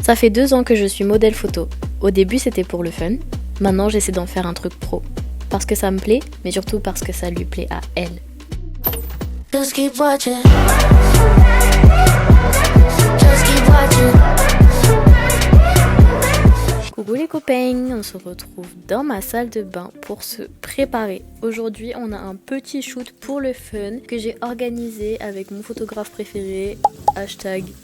Ça fait 2 ans que je suis modèle photo. Au début c'était pour le fun, maintenant j'essaie d'en faire un truc pro. Parce que ça me plaît, mais surtout parce que ça lui plaît à elle. Just keep watching. Just keep watching. Coucou les copains, on se retrouve dans ma salle de bain pour se préparer. Aujourd'hui on a un petit shoot pour le fun que j'ai organisé avec mon photographe préféré,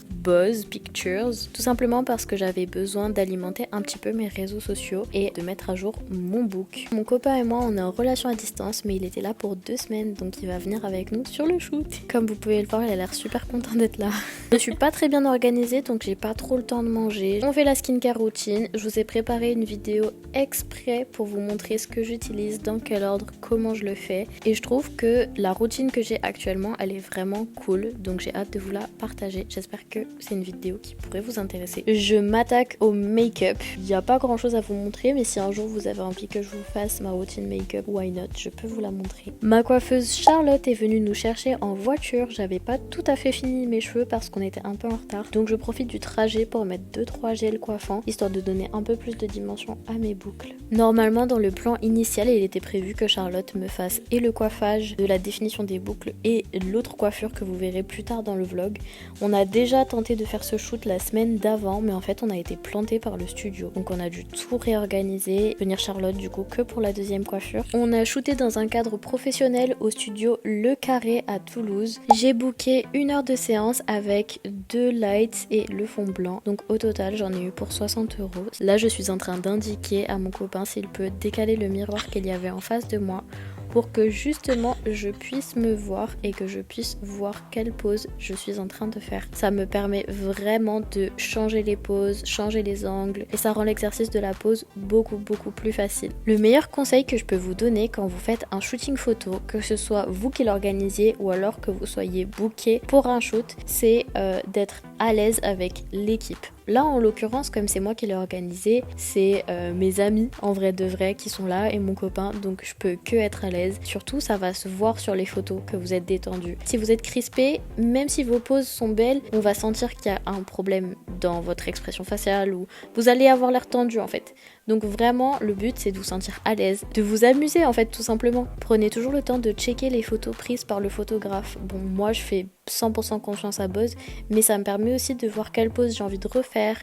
#BuzzPictures, tout simplement parce que j'avais besoin d'alimenter un petit peu mes réseaux sociaux et de mettre à jour mon book. Mon copain et moi on est en relation à distance, mais il était là pour 2 semaines, donc il va venir avec nous sur le shoot. Comme vous pouvez le voir, il a l'air super content d'être là. Je suis pas très bien organisée, donc j'ai pas trop le temps de manger. On fait la skincare routine. Je vous ai préparé une vidéo exprès pour vous montrer ce que j'utilise, dans quel ordre, comment je le fais. Et je trouve que la routine que j'ai actuellement, elle est vraiment cool, donc j'ai hâte de vous la partager. J'espère que c'est une vidéo qui pourrait vous intéresser. Je m'attaque au make-up. Il n'y a pas grand chose à vous montrer, mais si un jour vous avez envie que je vous fasse ma routine make-up, why not, je peux vous la montrer. Ma coiffeuse Charlotte est venue nous chercher en voiture. J'avais pas tout à fait fini mes cheveux parce qu'on était un peu en retard, donc je profite du trajet pour mettre 2-3 gels coiffants, histoire de donner un peu plus de dimension à mes boucles. Normalement dans le plan initial il était prévu que Charlotte me fasse et le coiffage, de la définition des boucles et l'autre coiffure que vous verrez plus tard dans le vlog. On a déjà tenté de faire ce shoot la semaine d'avant, mais en fait on a été planté par le studio, donc on a dû tout réorganiser, venir Charlotte du coup que pour la deuxième coiffure. On a shooté dans un cadre professionnel au studio Le Carré à Toulouse. J'ai booké 1 heure de séance avec 2 lights et le fond blanc, donc au total j'en ai eu pour 60 €. Là je suis en train d'indiquer à mon copain s'il peut décaler le miroir qu'il y avait en face de moi pour que justement je puisse me voir et que je puisse voir quelle pose je suis en train de faire. Ça me permet vraiment de changer les poses, changer les angles, et ça rend l'exercice de la pose beaucoup plus facile. Le meilleur conseil que je peux vous donner quand vous faites un shooting photo, que ce soit vous qui l'organisiez ou alors que vous soyez booké pour un shoot, c'est d'être à l'aise avec l'équipe. Là en l'occurrence, comme c'est moi qui l'ai organisé, c'est mes amis en vrai de vrai qui sont là et mon copain, donc je peux que être à l'aise. Surtout ça va se voir sur les photos que vous êtes détendu. Si vous êtes crispé, même si vos poses sont belles, on va sentir qu'il y a un problème dans votre expression faciale ou vous allez avoir l'air tendu en fait. Donc vraiment le but c'est de vous sentir à l'aise, de vous amuser en fait tout simplement. Prenez toujours le temps de checker les photos prises par le photographe. Bon moi je fais 100% confiance à Buzz, mais ça me permet aussi de voir quelle pose j'ai envie de refaire,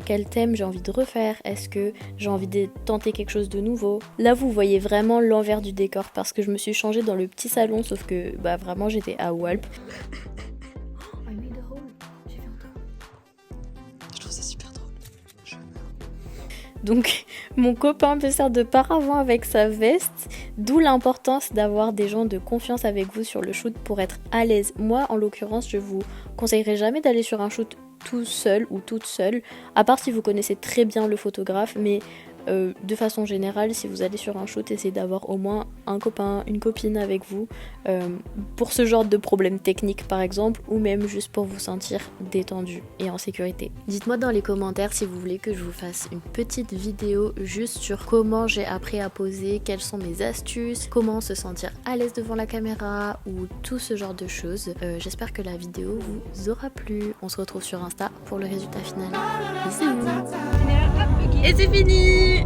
quel thème j'ai envie de refaire, est-ce que j'ai envie de tenter quelque chose de nouveau. Là vous voyez vraiment l'envers du décor parce que je me suis changée dans le petit salon, sauf que bah vraiment j'étais à Walp. Donc mon copain me sert de paravent avec sa veste, d'où l'importance d'avoir des gens de confiance avec vous sur le shoot pour être à l'aise. Moi en l'occurrence je vous conseillerais jamais d'aller sur un shoot tout seul ou toute seule, à part si vous connaissez très bien le photographe, mais de façon générale si vous allez sur un shoot, essayez d'avoir au moins un copain, une copine avec vous pour ce genre de problème technique par exemple, ou même juste pour vous sentir détendu et en sécurité. Dites-moi dans les commentaires si vous voulez que je vous fasse une petite vidéo juste sur comment j'ai appris à poser, quelles sont mes astuces, comment se sentir à l'aise devant la caméra ou tout ce genre de choses. J'espère que la vidéo vous aura plu. On se retrouve sur Insta pour le résultat final. Bisous. Et c'est fini!